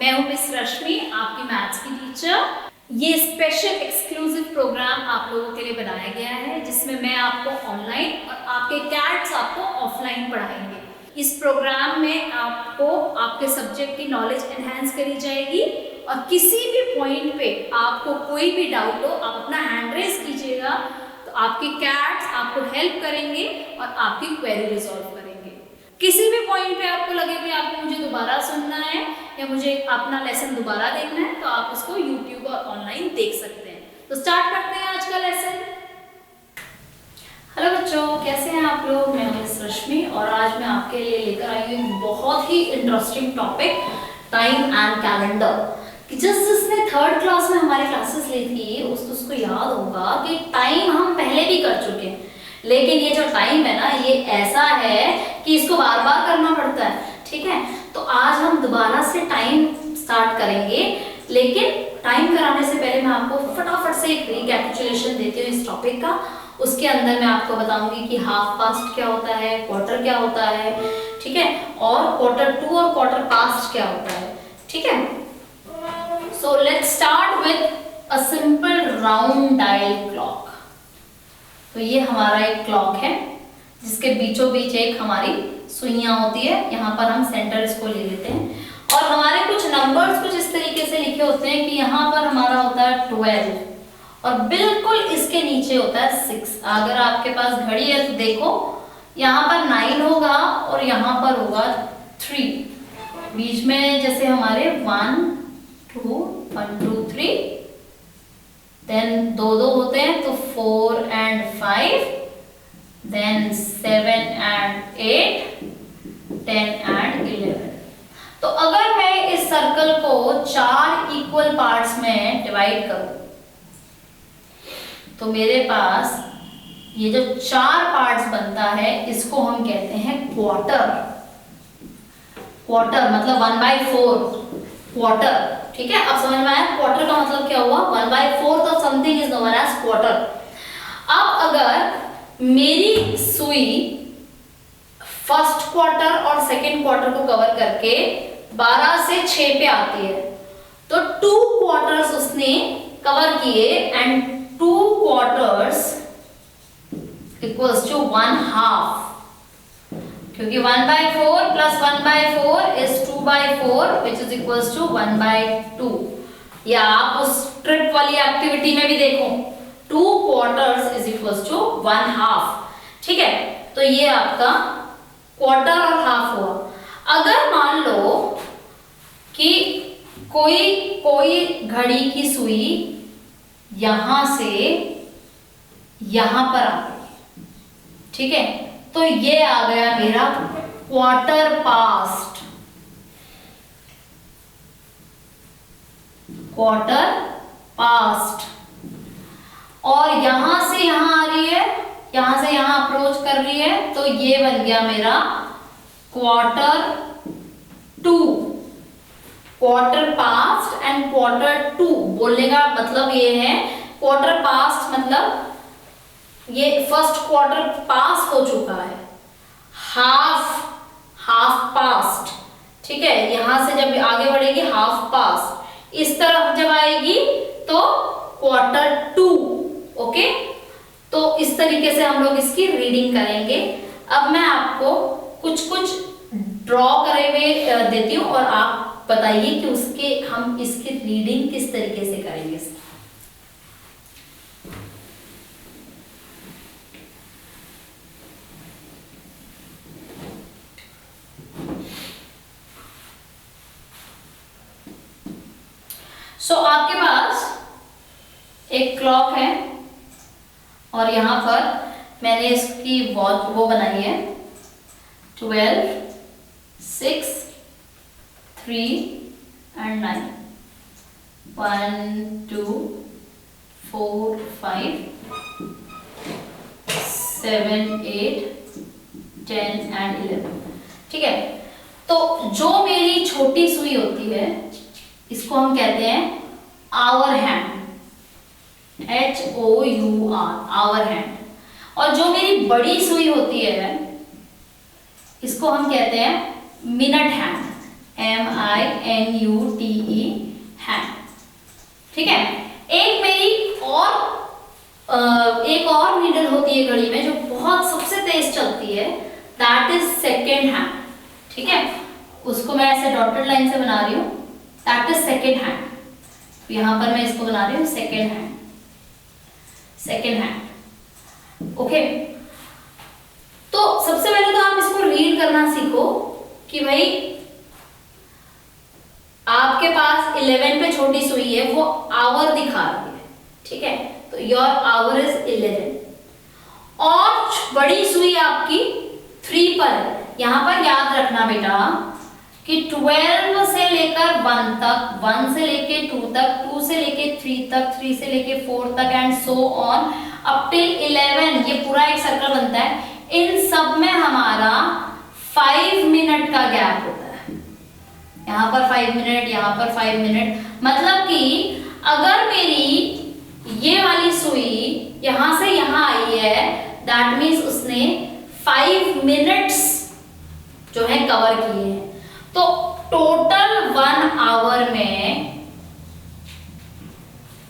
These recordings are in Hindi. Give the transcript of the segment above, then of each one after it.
मैं हूं मिस रश्मि, आपकी मैथ्स की टीचर। ये स्पेशल एक्सक्लूसिव प्रोग्राम आप लोगों के लिए बनाया गया है जिसमें मैं आपको ऑनलाइन और आपके कैट्स आपको ऑफलाइन पढ़ाएंगे। इस प्रोग्राम में आपको आपके सब्जेक्ट की नॉलेज एनहांस करी जाएगी और किसी भी पॉइंट पे आपको कोई भी डाउट हो आप अपना हैंड रेज कीजिएगा, तो आपके कैट्स आपको हेल्प करेंगे और आपकी क्वेरी रिजॉल्व करेंगे। किसी भी पॉइंट पे आपको लगे कि आपको मुझे दोबारा सुनना है या मुझे अपना लेसन दोबारा देखना है, तो आप उसको यूट्यूब और ऑनलाइन देख सकते हैं। तो स्टार्ट करते हैं आज का लेसन। हेलो बच्चों, कैसे हैं आप लोग? मैं हूं मिस रश्मि और आज मैं आपके लिए लेकर आई हूँ बहुत ही interesting topic, time and calendar. जिसने थर्ड क्लास में हमारी क्लासेस ली थी उसको याद होगा कि टाइम हम पहले भी कर चुके हैं, लेकिन ये जो टाइम है ना, ये ऐसा है कि इसको बार बार करना पड़ता है। ठीक है, तो आज हम दोबारा से टाइम स्टार्ट करेंगे, लेकिन टाइम कराने से पहले मैं आपको फटाफट से एक रिकैपिचुलेशन देती हूँ इस टॉपिक का। उसके अंदर मैं आपको बताऊंगी कि हाफ पास्ट क्या होता है, क्वार्टर क्या होता है, ठीक है, और क्वार्टर टू और क्वार्टर पास्ट क्या होता है। ठीक है, so let's start with a simple round dial clock. तो ये हमारा एक क्लॉक है जिसके बीचों बीच एक हमारी सुइयां होती है, यहाँ पर हम सेंटर इसको ले लेते हैं और हमारे कुछ नंबर्स कुछ इस तरीके से लिखे होते हैं कि यहाँ पर हमारा होता है 12 और बिल्कुल इसके नीचे होता है 6। अगर आपके पास घड़ी है तो देखो, यहाँ पर 9 होगा और यहाँ पर होगा 3। बीच में जैसे हमारे 1 2 3, देन दो होते हैं तो 4 and 5, देन 7 and 8, 10 and 11। तो अगर मैं इस सर्कल को 4 इक्वल पार्ट्स में डिवाइड करूं तो मेरे पास ये जो 4 पार्ट्स बनता है इसको हम कहते हैं क्वार्टर। क्वार्टर मतलब 1/4 क्वार्टर। ठीक है, अब समझ में आया क्वार्टर का मतलब क्या हुआ? 1/4 of something is known as quarter. अब अगर मेरी सुई फर्स्ट क्वार्टर और सेकंड क्वार्टर को कवर करके 12 से 6 पे आती है, तो 2 क्वार्टर्स उसने कवर किए एंड 2 क्वार्टर्स इक्वल्स टू 1/2, क्योंकि 1/4 plus 1/4 is 2/4 which is equals to 1/2। या आप उस ट्रिप वाली एक्टिविटी में भी देखो, 2 क्वार्टर्स इज इक्वल्स टू 1/2। ठीक है, तो ये आपका क्वार्टर और हाफ हुआ। अगर मान लो कि कोई घड़ी की सुई यहां से यहां पर आ गई, ठीक है, तो ये आ गया मेरा क्वार्टर पास्ट। Quarter past. और यहां से यहां आ रही है, यहां से यहां अप्रोच कर रही है, तो ये बन गया मेरा quarter to. Quarter past and quarter to बोलने का मतलब ये है, क्वार्टर पास्ट मतलब ये फर्स्ट क्वार्टर पास हो चुका है, हाफ पास्ट। ठीक है, यहां से जब आगे बढ़ेगी हाफ पास्ट, इस तरफ जब आएगी तो क्वार्टर टू। ओके, तो इस तरीके से हम लोग इसकी रीडिंग करेंगे। अब मैं आपको कुछ ड्रॉ करे हुए देती हूँ और आप बताइए कि हम इसकी रीडिंग किस तरीके से करेंगे। सो आपके पास एक क्लॉक है और यहां पर मैंने इसकी वॉच वो बनाई है 12, 6, 3 and 9, 1 2 4 5 7 8 10 and 11। ठीक है, तो जो मेरी छोटी सुई होती है इसको हम कहते हैं hour hand, HOUR, hour hand. और जो मेरी बड़ी सुई होती है इसको हम कहते हैं मिनट हैंड, MINUTE हैंड। ठीक है, एक मेरी एक और नीडल होती है घड़ी में जो बहुत सबसे तेज चलती है, दैट इज सेकेंड हैंड। ठीक है, उसको मैं ऐसे डॉटेड लाइन से बना रही हूँ, दैट इज सेकेंड हैंड। यहां पर मैं इसको बना रही हूँ second hand, second hand. Okay, तो सबसे पहले तो आप इसको रीड करना सीखो कि भाई आपके पास 11 पे छोटी सुई है, वो आवर दिखा रही है। ठीक है, तो योर आवर इज 11 और बड़ी सुई आपकी 3 पर है। यहां पर याद रखना बेटा कि 12 से लेकर 1 तक, 1 से लेके 2 तक, 2 से लेके 3 तक, 3 से लेके 4 तक and so on up till 11, ये पूरा एक सर्कल बनता है। इन सब में हमारा 5 मिनट का गैप होता है। यहाँ पर 5 मिनट, यहाँ पर 5 मिनट, मतलब कि अगर मेरी ये वाली सुई यहां से यहां आई है, दैट मीन्स उसने 5 मिनट्स जो है कवर किए हैं। तो टोटल 1 आवर में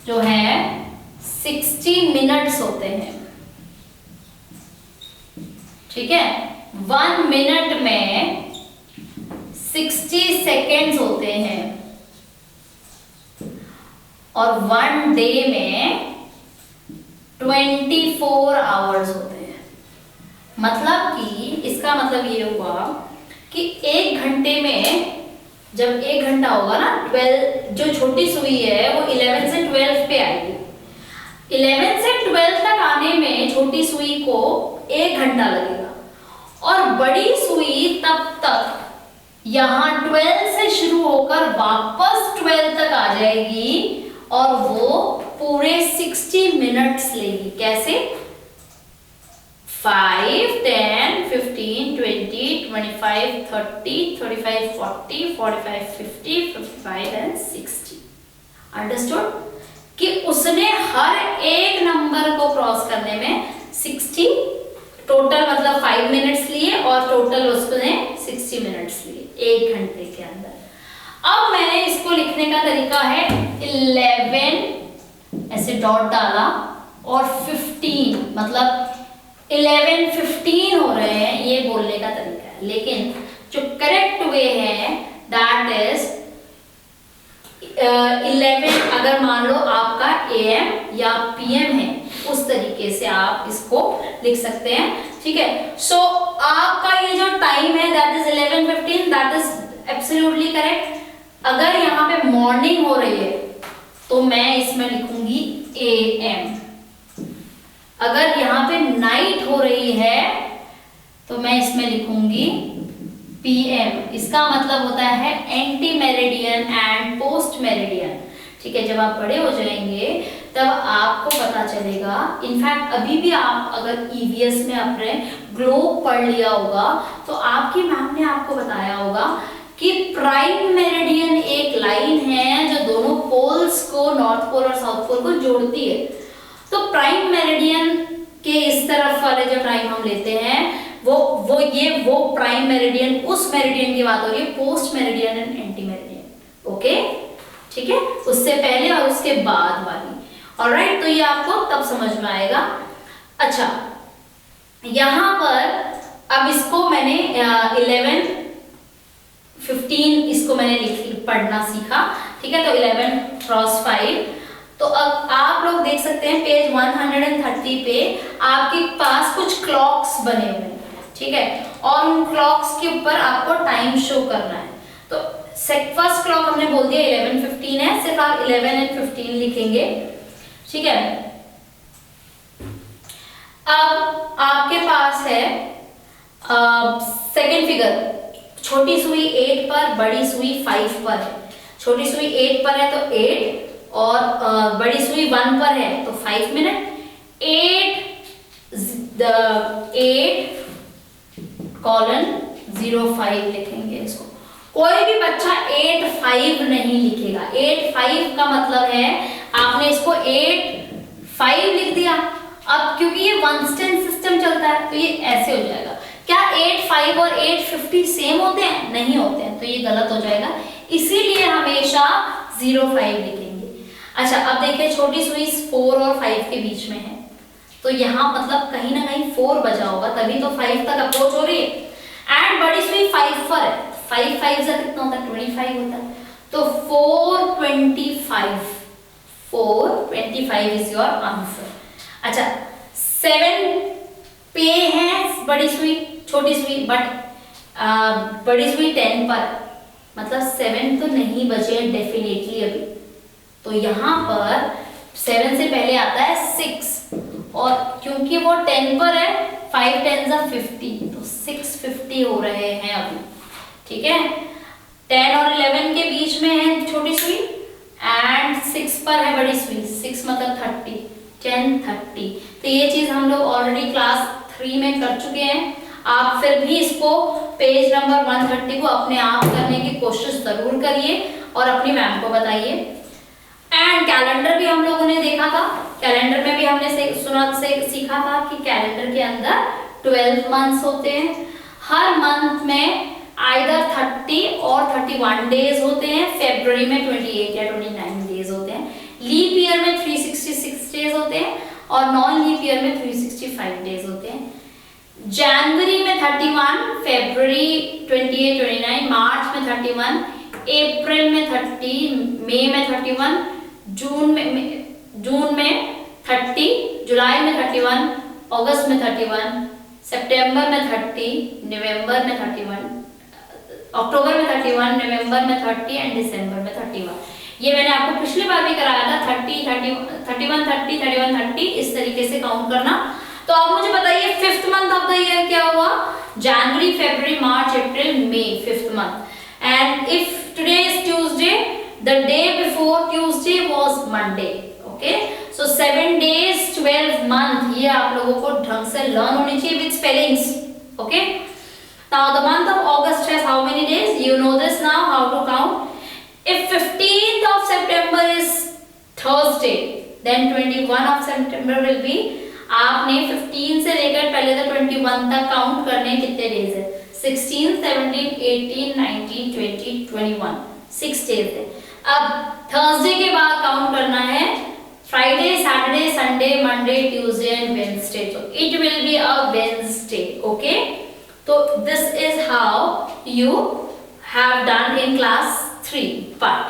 जो है 60 मिनट्स होते हैं। ठीक है, 1 मिनट में 60 सेकेंड्स होते हैं और 1 डे में 24 आवर्स होते हैं। मतलब कि इसका मतलब ये हुआ कि 1 घंटे में, जब 1 घंटा होगा ना, 12 जो छोटी सुई है वो 11 से 12 पे आएगी। 11 से 12 तक आने में छोटी सुई को 1 घंटा लगेगा और बड़ी सुई तब तक यहां 12 से शुरू होकर वापस 12 तक आ जाएगी और वो पूरे 60 मिनट्स लेगी। कैसे? 5, 10, 15, 20, 25, 30, 35, 40, 45, 50, 55 एंड 60। अंडरस्टूड? कि उसने हर एक नंबर को क्रॉस करने में 60 टोटल, मतलब 5 मिनट्स लिए और टोटल उसने 60 मिनट्स लिए 1 घंटे के अंदर। अब मैंने इसको लिखने का तरीका है 11 ऐसे डॉट डाला और 15, मतलब 11, 15 हो रहे हैं, ये बोलने का तरीका है। लेकिन जो करेक्ट वे है दैट इज 11, अगर मान लो आपका AM या PM है, उस तरीके से आप इसको लिख सकते हैं। ठीक है, सो आपका ये जो टाइम है that is 11:15, that is absolutely correct. अगर यहाँ पे मॉर्निंग हो रही है तो मैं इसमें लिखूंगी AM। अगर यहाँ पे नाइट हो रही है तो मैं इसमें लिखूंगी PM। इसका मतलब होता है anti meridian and post meridian. ठीक है, जब आप बड़े हो जाएंगे तब आपको पता चलेगा। इनफैक्ट अभी भी आप अगर EVS में अपने ग्लोब पढ़ लिया होगा तो आपकी मैम ने आपको बताया होगा कि प्राइम मेरिडियन एक लाइन है जो दोनों पोल्स को, नॉर्थ पोल और साउथ पोल को जोड़ती है। तो प्राइम मेरिडियन के इस तरफ वाले जो टाइम हम लेते हैं वो प्राइम मेरिडियन, उस मेरिडियन की बात हो रही है, post meridian and anti meridian. Okay, ठीक है, उससे पहले और उसके बाद वाली। ऑलराइट, तो ये आपको तब समझ में आएगा। अच्छा, यहां पर अब इसको मैंने 11, 15 इसको मैंने पढ़ना सीखा। ठीक है, तो 11 क्रॉस 5। तो अब आप लोग देख सकते हैं पेज 130 पे आपके पास कुछ क्लॉक्स बने हुए हैं। ठीक है, और उन क्लॉक्स के ऊपर आपको टाइम शो करना है। तो फर्स्ट क्लॉक हमने बोल दिया 11:15 है, सिर्फ आप 11 और 15 लिखेंगे। ठीक है, अब आपके पास है सेकेंड फिगर, छोटी सुई 8 पर, बड़ी सुई 5 पर है। छोटी सुई 8 पर है तो 8 और बड़ी सुई 1 पर है तो 5 मिनट। 8:05 लिखेंगे इसको। कोई भी बच्चा 8:5 नहीं लिखेगा। 8:5 का मतलब है आपने इसको 8:5 लिख दिया। अब क्योंकि ये 1 स्टैंड सिस्टम चलता है तो ये ऐसे हो जाएगा। क्या 8:5 और 8:50 सेम होते हैं? नहीं होते हैं। तो ये गलत हो जाएगा, इसीलिए हमेशा 05 लिखेंगे। अच्छा अब देखिए छोटी सुई 4 और 5 के बीच में है, तो यहाँ मतलब कहीं ना कहीं 4 बजा होगा, तभी तो 5 तक अप्रोच हो रही है। एंड बड़ी सुई 5 पर है, 5 5 से कितना होता है 25 होता है, तो 425 इज योर आंसर। अच्छा 7 पे है बड़ी सुई छोटी सुई, बट बड़ी सुई 10 पर, मतलब 7 तो नहीं बचे डेफिनेटली अभी, तो यहाँ पर 7 से पहले आता है 6, और क्योंकि वो 10 पर है 5 10 50, तो 650 हो रहे हैं अभी, ठीक है। 10 और 11 के बीच में है छोटी सुई एंड 6 पर है बड़ी सुई, 6 मतलब 30, 10 30, तो ये चीज हम लोग ऑलरेडी क्लास 3 में कर चुके हैं। आप फिर भी इसको पेज नंबर 130 को अपने आप करने की कोशिश जरूर करिए और अपनी मैम को बताइए। एंड कैलेंडर भी हम लोगों ने देखा था, कैलेंडर में भी हमने सीखा था कि कैलेंडर के अंदर 12 मंथ्स होते हैं, हर मंथ में आइदर 30 और 31 डेज होते हैं, फरवरी में 28 या 29 डेज होते हैं, लीप ईयर में 366 डेज होते हैं और नॉन लीप ईयर में 365 डेज होते हैं। जनवरी में 31, फरवरी 28 29, मार्च में 31, अप्रैल में 30, मई में 31, जून में 30, जुलाई में 31, अगस्त में 31, सितंबर में 30, नवंबर में 31, अक्टूबर में 31, नवंबर में 30 एंड दिसंबर में 31। ये मैंने आपको पिछली बार भी कराया था, 30 31 30 31 30 इस तरीके से काउंट करना। तो आप मुझे बताइए 5th month of the year क्या हुआ, जनवरी फरवरी मार्च अप्रैल मई, 5th month. And if today is Tuesday, the day before Tuesday was Monday, okay. So 7 days 12 month, ये आप लोगों को ढंग से लर्न होनी चाहिए with spellings, okay. Now the month of August has how many days? You know this now, how to count. If 15th of September is Thursday, then 21 of September will be, आपने 15 से लेकर पहले तो 21 तक काउंट करने कितने डेज है, 16 17 18 19 20 21, 6 डेज है। अब थर्सडे के बाद काउंट करना है Friday Saturday Sunday Monday Tuesday and Wednesday, तो it will be a Wednesday, okay. तो this is how you have done in class 3, but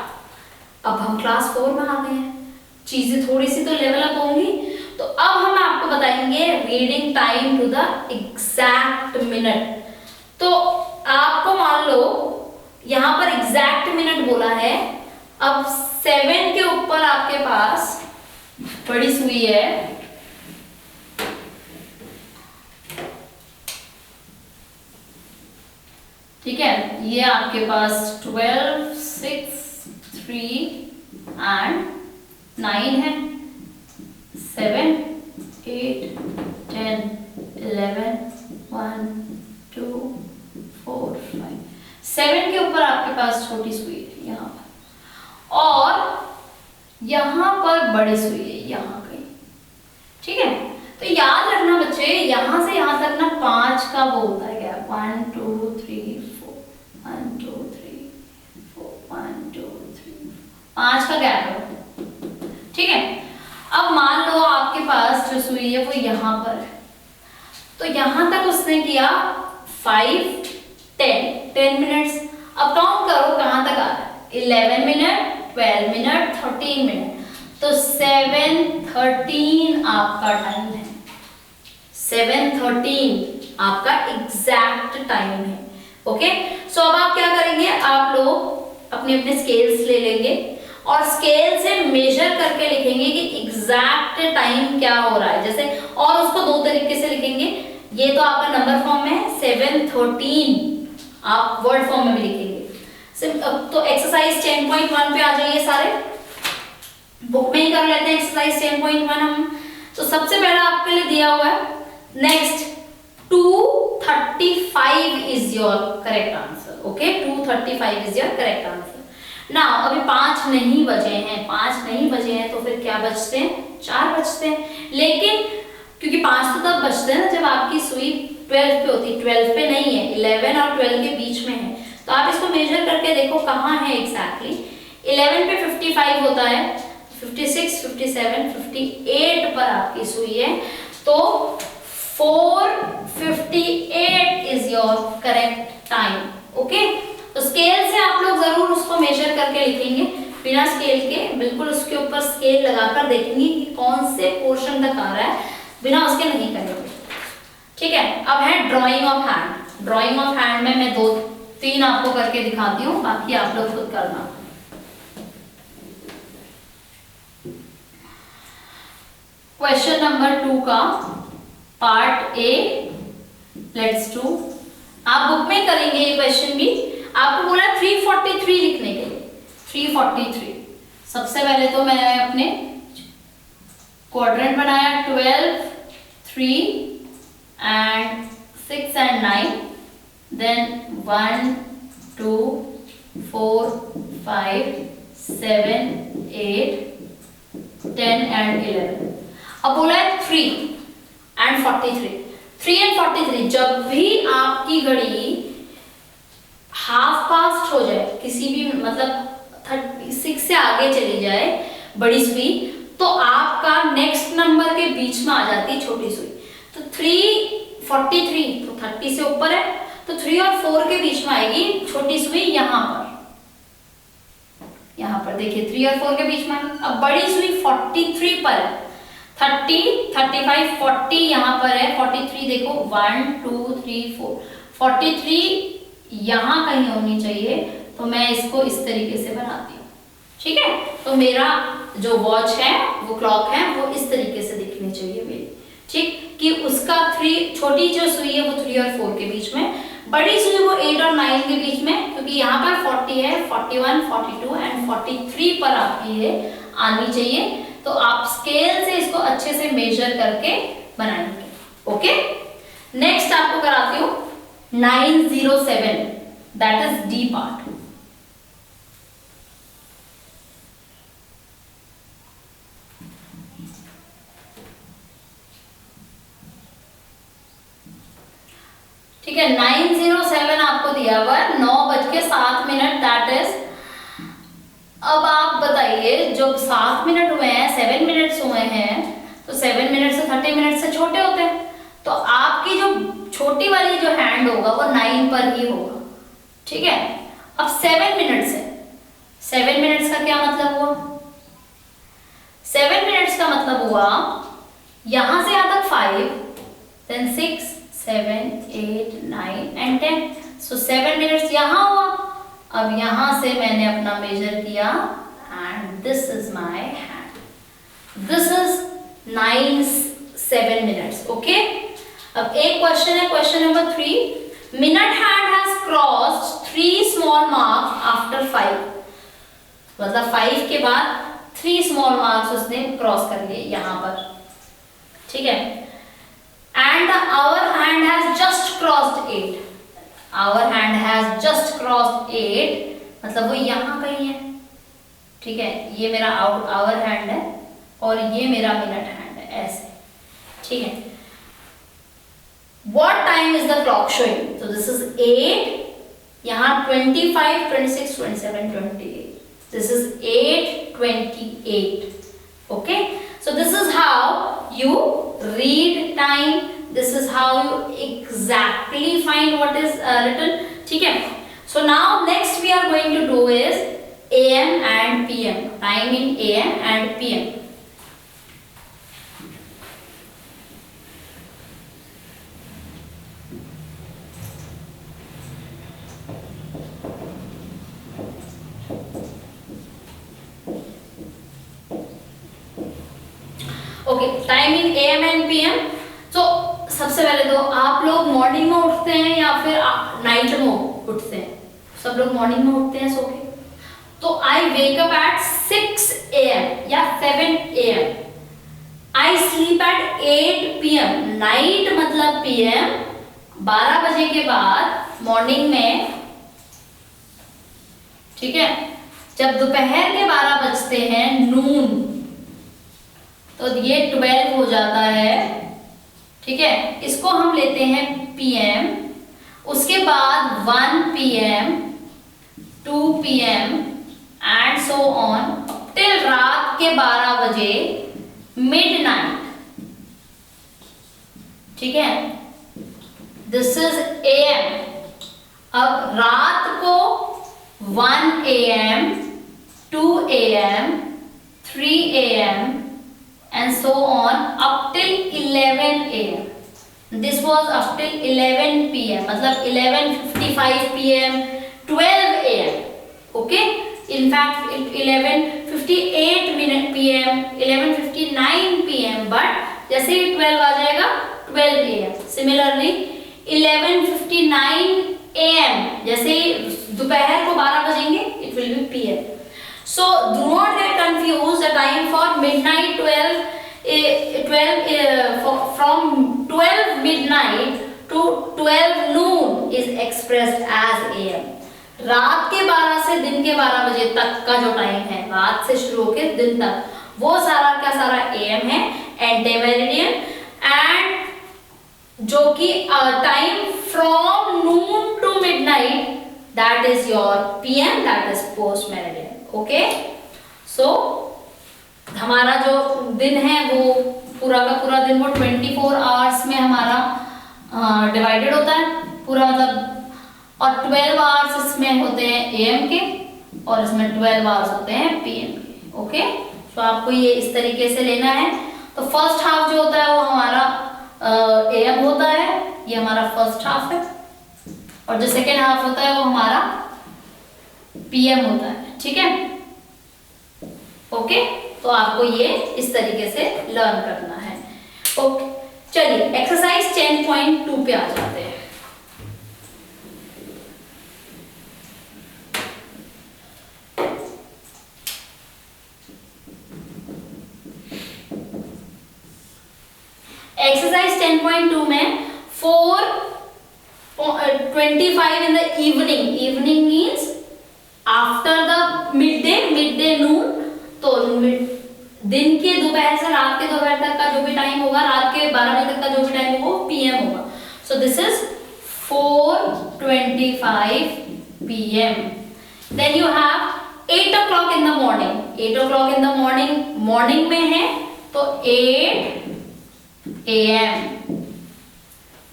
अब हम क्लास 4 में आ गए हैं, चीजें थोड़ी सी तो लेवल अप होंगी। तो अब हम आपको बताएंगे reading time to the exact minute. तो आपको मान लो यहां पर एग्जैक्ट मिनट बोला है, अब 7 के ऊपर आपके पास बड़ी सुई है, ठीक है, ये आपके पास 12 6 3 एंड 9 है, 7 8 10 11 1 2 4 5, 7 के ऊपर आपके पास छोटी सुई है यहाँ पर, और यहाँ पर बड़ी सुई है यहाँ कहीं, ठीक है। तो याद रखना बच्चे, यहाँ से यहाँ तक ना 5 का वो होता है क्या, 1 2 3 4 1 2 3 4 1 2 3 5 का गैप है, ठीक है। अब मान लो आपके पास जो सुई है वो यहाँ पर है, तो यहाँ तक उसने किया 5 10 मिनट्स। अब काउंट करो कहाँ तक आ रहा है, 11 मिनट 12 मिनट 13 मिनट, तो 7:13 आपका टाइम है, 7:13 आपका एग्जैक्ट टाइम है, ओके। सो अब आप क्या करेंगे, आप लोग अपने अपने स्केल्स ले लेंगे और स्केल से मेजर करके लिखेंगे कि एग्जैक्ट टाइम क्या हो रहा है, जैसे, और उसको 2 तरीके से लिखेंगे। ये तो आपका नंबर फॉर्म में है, 7:13 आप वर्ड फॉर्म में भी लिखेंगे। तो एक्सरसाइज 10.1 पे आ जाइए, सारे बुक में ही कर लेते हैं एक्सरसाइज 10.1 हम। तो सबसे पहला आपके लिए दिया हुआ है, next 235 is your correct answer, okay, 235 is your correct answer. ना अभी 5 नहीं बजे हैं, 5 नहीं बजे हैं, तो फिर क्या बचते हैं, 4 बचते हैं, लेकिन क्योंकि 5 तो तब बचते हैं ना जब आपकी सुई 12 पे होती है, 12 पे नहीं है, 11 और 12 के बीच में है, तो आप इसको मेजर करके देखो कहाँ है एग्जैक्टली। 11 पे 55 होता है, 56, 57, 58 पर आपकी सुई है, तो 4:58 is your correct time. Okay, तो स्केल से आप लोग जरूर उसको मेजर करके लिखेंगे, बिना स्केल के, बिल्कुल उसके ऊपर स्केल लगाकर देखेंगे कि कौन से पोर्शन तक आ रहा है, बिना उसके नहीं करेंगे। ठीक है, अब है drying of hand. Drying of hand में मैं 2-3 आपको करके दिखाती हूँ, बाकी आप लोग खुद करना। क्वेश्चन नंबर 2 का पार्ट ए, लेट्स डू। आप बुक में करेंगे ये क्वेश्चन भी। आपको बोला 343 लिखने के लिए। 343 सबसे पहले तो मैंने अपने क्वाड्रेंट बनाया, 12, 3 and 6 and 9, then 1, 2, 4, 5, 7, 8, 10 and 11। अब बोला है 3 and 43। 3 and 43 जब भी आपकी घड़ी हाफ पास्ट हो जाए, किसी भी मतलब 36 से आगे चली जाए बड़ी सुई, तो आपका नेक्स्ट नंबर के बीच में आ जाती है छोटी सुई। तो 343 तो 30 से ऊपर है, तो 3 और 4 के बीच में आएगी छोटी सुई यहाँ पर। यहाँ पर देखिए 3 और 4 के बीच में। अब बड़ी सुई 43 पर है, 30, 35, 40 यहाँ पर है, 43 देखो 1, 2, 3, 4, 43 यहाँ कहीं होनी चाहिए, तो मैं इसको इस तरीके से बनाती हूँ। ठीक है, तो मेरा जो वॉच है, वो क्लॉक है, वो इस तरीके से दिखनी चाहिए मेरी। ठीक, कि उसका 3, छोटी जो सुई है वो 3 और 4 के बीच में, बड़ी सुई वो 8 और 9 के बीच में, क्योंकि यहाँ पर 40 है, 41, 42 एंड 43 पर आपकी ये आनी चाहिए। तो आप स्केल से इसको अच्छे से मेजर करके बनाएंगे। ओके, नेक्स्ट आपको कराती हूँ 907, दैट इज डी पार्ट। ठीक है, 907 आपको दिया हुआ है, 9:07, दैट इज। अब आप बताइए, जब 7 मिनट हुए हैं, 7 मिनट्स हुए हैं, तो 7 मिनट से 30 मिनट से छोटे होते हैं, तो आपकी जो छोटी वाली जो हैंड होगा वो 9 पर ही होगा। ठीक है, अब 7 मिनट्स है, 7 मिनट्स का क्या मतलब हुआ? 7 मिनट्स का मतलब हुआ यहां से यहां तक 5, then 6, 7, 8, 9 and 10, so 7 मिनट्स यहां हुआ। अब यहां से मैंने अपना मेजर किया and this is my hand, this is 9-7 minutes। Okay, अब एक क्वेश्चन है, question number 3, minute hand has crossed 3 small marks after 5, मतलब 5 के बाद 3 स्मॉल मार्क्स उसने क्रॉस कर लिए यहां पर। ठीक है, and the our hand has just crossed 8, our hand has just crossed 8, मतलब वो यहाँ कहीं है। ठीक है, ये मेरा our hand है और ये मेरा मिनट हैंड है, ऐसे। ठीक है, what time is the clock showing? So this is 8, यहाँ 25, 26, 27, 28, this is 8:28। okay, so this is how you read time, this is how you exactly find what is written। ठीक है, so now next we are going to do is AM and PM, time in AM and PM। Okay, time in AM and PM। तो सबसे पहले तो आप लोग मॉर्निंग में उठते हैं या फिर नाइट में उठते हैं? सब लोग मॉर्निंग में उठते हैं सो के। तो आई वेक अप एट 6 AM या 7 AM, I sleep at 8 PM, night मतलब PM, 12 बजे के बाद मॉर्निंग में। ठीक है, जब दोपहर के 12 बजते हैं, नून, तो ये 12 हो जाता है। ठीक है, इसको हम लेते हैं PM, उसके बाद 1 PM, 2 PM and so on till रात के 12 बजे मिडनाइट, ठीक है, दिस इज AM। अब रात को 1 AM, 2 AM, 3 AM and so on up till 11 AM. This was up till 11 PM, मतलब 11:55 PM, 12 AM, okay? In fact 11:58 PM, 11:59 PM, but जैसे ही 12 आ जाएगा 12 AM. Similarly 11:59 AM, जैसे दोपहर को 12 बजेंगे it will be PM. So do not get confused. The time for midnight 12 from 12 midnight to 12 noon is expressed as AM. रात के 12 से दिन के 12 बजे तक का जो टाइम है, रात से शुरू होकर दिन तक, वो सारा का सारा AM है, एंटीमेरिडियन, एंड जो कि time from noon to midnight that is your PM, that is post meridian. Okay, so हमारा जो दिन है वो पूरा का पूरा दिन वो 24 आवर्स में हमारा डिवाइडेड होता है पूरा, मतलब, और 12 आवर्स इसमें होते हैं AM के और इसमें 12 आवर्स होते हैं PM के। ओके, तो आपको ये इस तरीके से लेना है। तो फर्स्ट हाफ जो होता है वो हमारा AM होता है, ये हमारा फर्स्ट हाफ है, और जो सेकेंड हाफ होता है वो हमारा PM होता है, ठीक है। ओके, तो आपको ये इस तरीके से लर्न करना है। ओके, चलिए एक्सरसाइज 10.2 पे आ जाते हैं। एक्सरसाइज 10.2 में 4:25 in the evening means after the midday noon, तो दिन के दोपहर से रात के दोपहर तक का जो भी टाइम होगा, रात के 12 बजे तक का जो भी टाइम होगा वो PM होगा। So this is 4:25 PM। Then you have 8 o'clock in the morning। 8 o'clock in the morning में है तो 8 AM।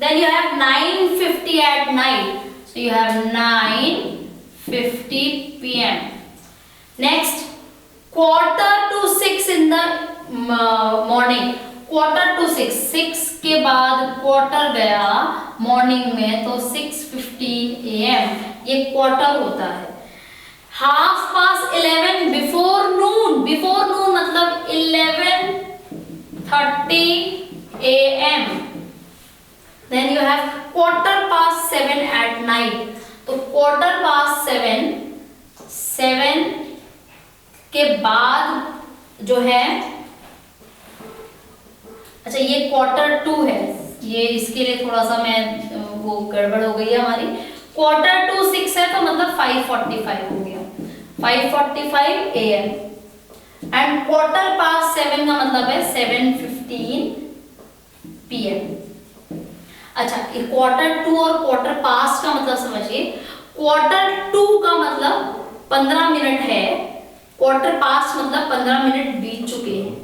Then you have 9:50 at night, so you have 9:50 PM. Next, 5:45 in the morning। 5:45, 6 के बाद क्वार्टर गया मॉर्निंग में तो 6:15 AM, ये क्वार्टर होता है। 11:30 बिफोर नून मतलब 11:30 AM। Then you have 7:15 at night, तो 7:15 के बाद जो है, अच्छा ये 2:15 है, ये इसके लिए थोड़ा सा मैं वो गड़बड़ हो गई है हमारी। 5:45 है तो मतलब 5:45 हो गया, 5:45 AM, एंड 7:15 का मतलब है 7:15 PM। अच्छा, 2:15 और 2:15 का मतलब समझिए। 2:15 का मतलब 15 मिनट है, 2:15 मतलब 15 मिनट बीत चुके हैं,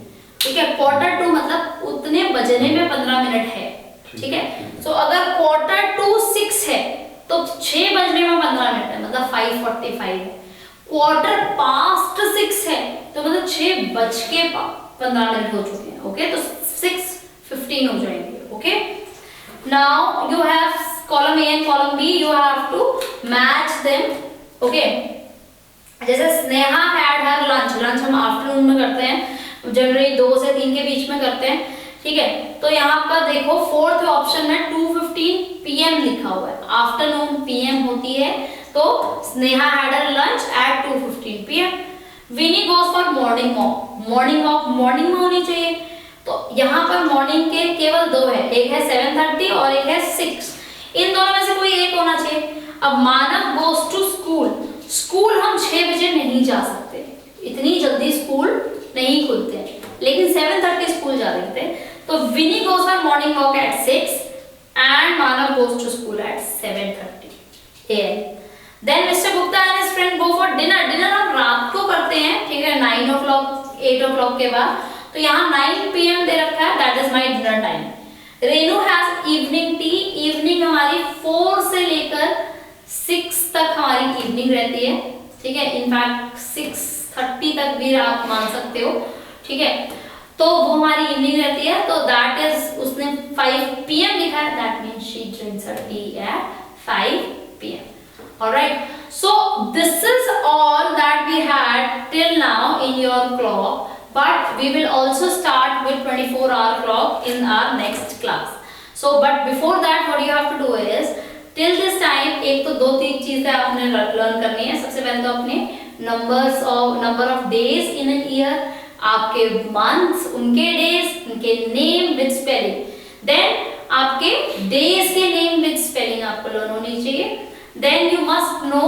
ठीक है। 2:15 मतलब उतने बजने में 15 मिनट है, ठीक है। सो अगर 5:45 है तो 6 बजने में 15 मिनट है, मतलब 5:45 है। 6:15 है तो मतलब 6:15 मिनट हो चुके हैं, ओके। तो 6:15 हो जाएंगे, okay. Now you have column A and column B, you have to match them, okay। जैसे स्नेहा had her lunch हम आफ्टरनून में करते हैं, जनरली 2 से 3 के बीच में करते हैं, ठीक है। तो यहाँ पर देखो 4th ऑप्शन में 2:15 PM लिखा हुआ है, आफ्टरनून PM होती है, तो Sneha had her lunch at 2:15 PM। Vini goes for morning walk morning में होनी चाहिए, तो यहाँ पर मॉर्निंग के केवल 2 है, एक है 7:30 और एक है 6। इन दोनों में से कोई एक होना चाहिए। अब मानव गोस टू स्कूल हम 6 बजे नहीं जा सकते, इतनी जल्दी स्कूल नहीं खुलते हैं, लेकिन 7:30 स्कूल जा सकते हैं। तो Vini goes for morning walk at 6 and Manav goes to school at 7:30 AM। Then mister Gupta and his friend go for dinner. Dinner हम रात को करते हैं, ठीक है, 9 o'clock 8 o'clock के बाद। तो यहाँ 9 PM दे रखा है, that is my dinner time. Renu has evening tea. Evening हमारी 4 से लेकर 6 तक हमारी इवनिंग रहती है, ठीक है, इनफैक्ट 6:30 तक भी आप मान सकते हो, ठीक है। तो वो हमारी इवनिंग रहती है, तो दैट इज, उसने 5 PM लिखा है, that means she drinks her tea at 5 PM. Alright, so this is all that we had till now in your clock, but we will also start with 24-hour clock in our next class. So but before that what you have to do is, till this time एक तो 2-3 चीजें आपने लर्न करनी है। सबसे पहले तो अपने number of days in an year, आपके मंथ्स, उनके डेज, उनके नेम विद स्पेलिंग, देन आपके डेज के नेम विद स्पेलिंग आपको लर्न होनी चाहिए। देन यू मस्ट नो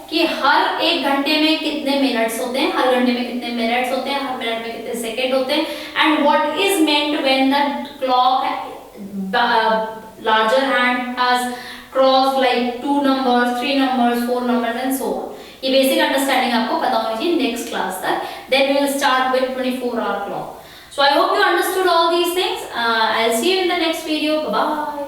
कि हर 1 घंटे में कितने मिनट्स होते हैं, हर घंटे में कितने मिनट्स होते हैं, हर मिनट में कितने सेकेंड होते हैं, and what is meant when the clock larger hand has crossed like 2 numbers, 3 numbers, 4 numbers and so on. ये बेसिक अंडरस्टैंडिंग आपको पता होनी चाहिए नेक्स्ट क्लास तक। Then we will start with 24-hour clock. So I hope you understood all these things. I'll see you in the next video. Bye bye.